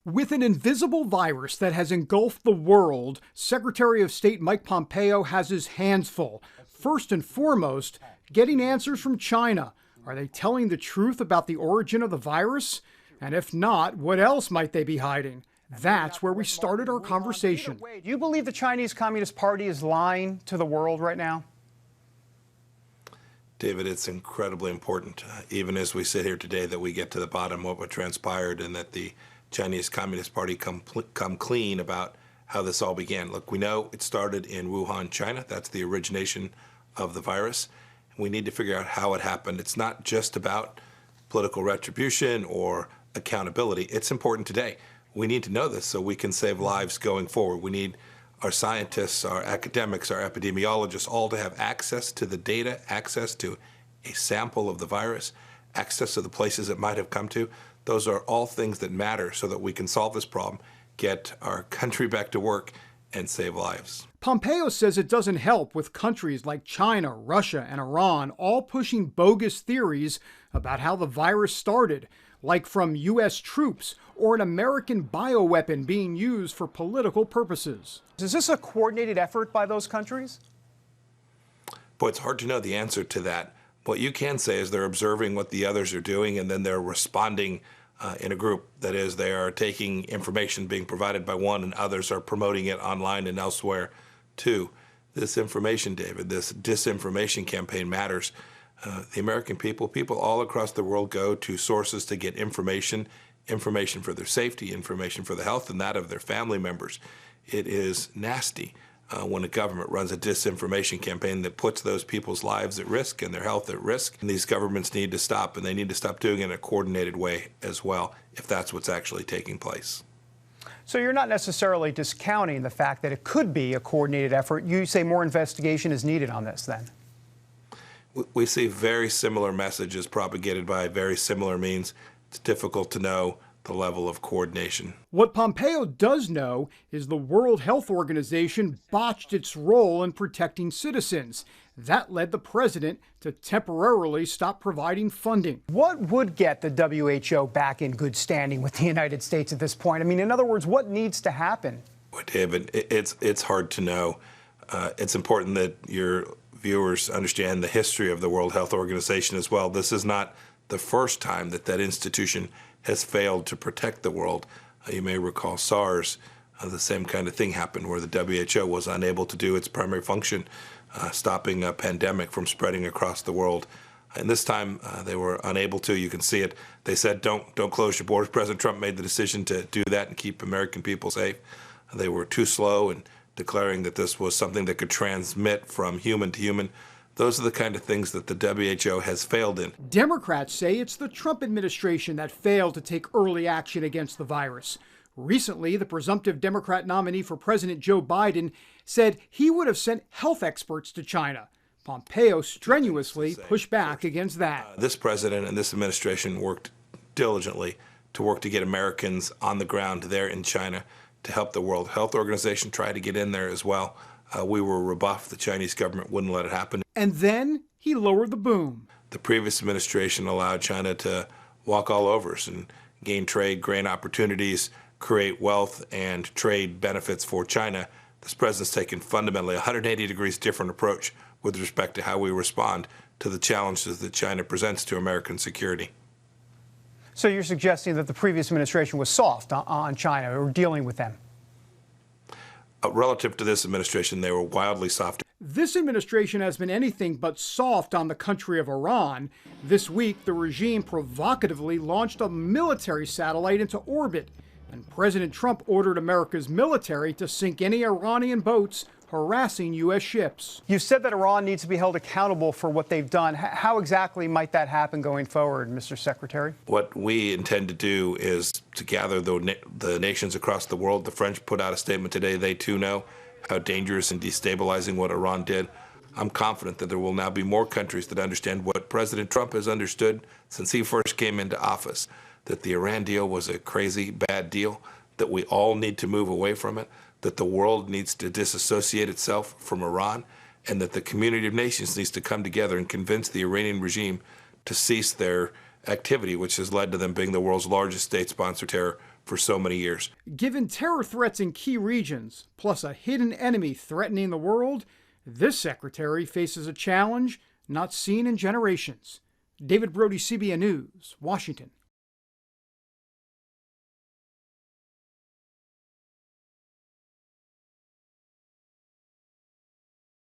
With an invisible virus that has engulfed the world, Secretary of State Mike Pompeo has his hands full. First and foremost, getting answers from China. Are they telling the truth about the origin of the virus? And if not, what else might they be hiding? That's where we started our conversation. Do you believe the Chinese Communist Party is lying to the world right now? David, it's incredibly important, even as we sit here today, that we get to the bottom of what transpired and that the Chinese Communist Party come clean about how this all began. Look, we know it started in Wuhan, China. That's the origination of the virus. We need to figure out how it happened. It's not just about political retribution or accountability. It's important today. We need to know this so we can save lives going forward. We need our scientists, our academics, our epidemiologists, all to have access to the data, access to a sample of the virus, access to the places it might have come to. Those are all things that matter so that we can solve this problem, get our country back to work, and save lives. Pompeo says it doesn't help with countries like China, Russia, and Iran all pushing bogus theories about how the virus started, like from U.S. troops or an American bioweapon being used for political purposes. Is this a coordinated effort by those countries? Boy, it's hard to know the answer to that. What you can say is they're observing what the others are doing, and then they're responding in a group. That is, they are taking information being provided by one, and others are promoting it online and elsewhere, too. This information, David, this disinformation campaign matters. The American people all across the world go to sources to get information for their safety, information for the health and that of their family members. It is nasty when a government runs a disinformation campaign that puts those people's lives at risk and their health at risk. And these governments need to stop, and they need to stop doing it in a coordinated way as well, if that's what's actually taking place. So you're not necessarily discounting the fact that it could be a coordinated effort. You say more investigation is needed on this then? We see very similar messages propagated by very similar means. It's difficult to know the level of coordination. What Pompeo does know is the World Health Organization botched its role in protecting citizens. That led the president to temporarily stop providing funding. What would get the WHO back in good standing with the United States at this point? I mean, in other words, what needs to happen? Well, David, it's hard to know. It's important that your viewers understand the history of the World Health Organization as well. This is not the first time that institution has failed to protect the world. You may recall SARS, the same kind of thing happened where the WHO was unable to do its primary function, stopping a pandemic from spreading across the world. And this time they were unable to. You can see it. They said, don't close your borders. President Trump made the decision to do that and keep American people safe. They were too slow in declaring that this was something that could transmit from human to human. Those are the kind of things that the WHO has failed in. Democrats say it's the Trump administration that failed to take early action against the virus. Recently, the presumptive Democrat nominee for President Joe Biden said he would have sent health experts to China. Pompeo strenuously pushed back against that. This president and this administration worked diligently to work to get Americans on the ground there in China to help the World Health Organization try to get in there as well. We were rebuffed. The Chinese government wouldn't let it happen. And then he lowered the boom. The previous administration allowed China to walk all over us and gain trade, grain opportunities, create wealth and trade benefits for China. This president's taken fundamentally a 180 degrees different approach with respect to how we respond to the challenges that China presents to American security. So you're suggesting that the previous administration was soft on China or dealing with them? Relative to this administration, they were wildly soft. This administration has been anything but soft on the country of Iran. This week, the regime provocatively launched a military satellite into orbit, and President Trump ordered America's military to sink any Iranian boats harassing U.S. ships. You said that Iran needs to be held accountable for what they've done. How exactly might that happen going forward, Mr. Secretary? What we intend to do is to gather the nations across the world. The French put out a statement today. They too know how dangerous and destabilizing what Iran did. I'm confident that there will now be more countries that understand what President Trump has understood since he first came into office, that the Iran deal was a crazy, bad deal, that we all need to move away from it, that the world needs to disassociate itself from Iran, and that the community of nations needs to come together and convince the Iranian regime to cease their activity, which has led to them being the world's largest state-sponsored terror for so many years. Given terror threats in key regions, plus a hidden enemy threatening the world, this secretary faces a challenge not seen in generations. David Brody, CBN News, Washington.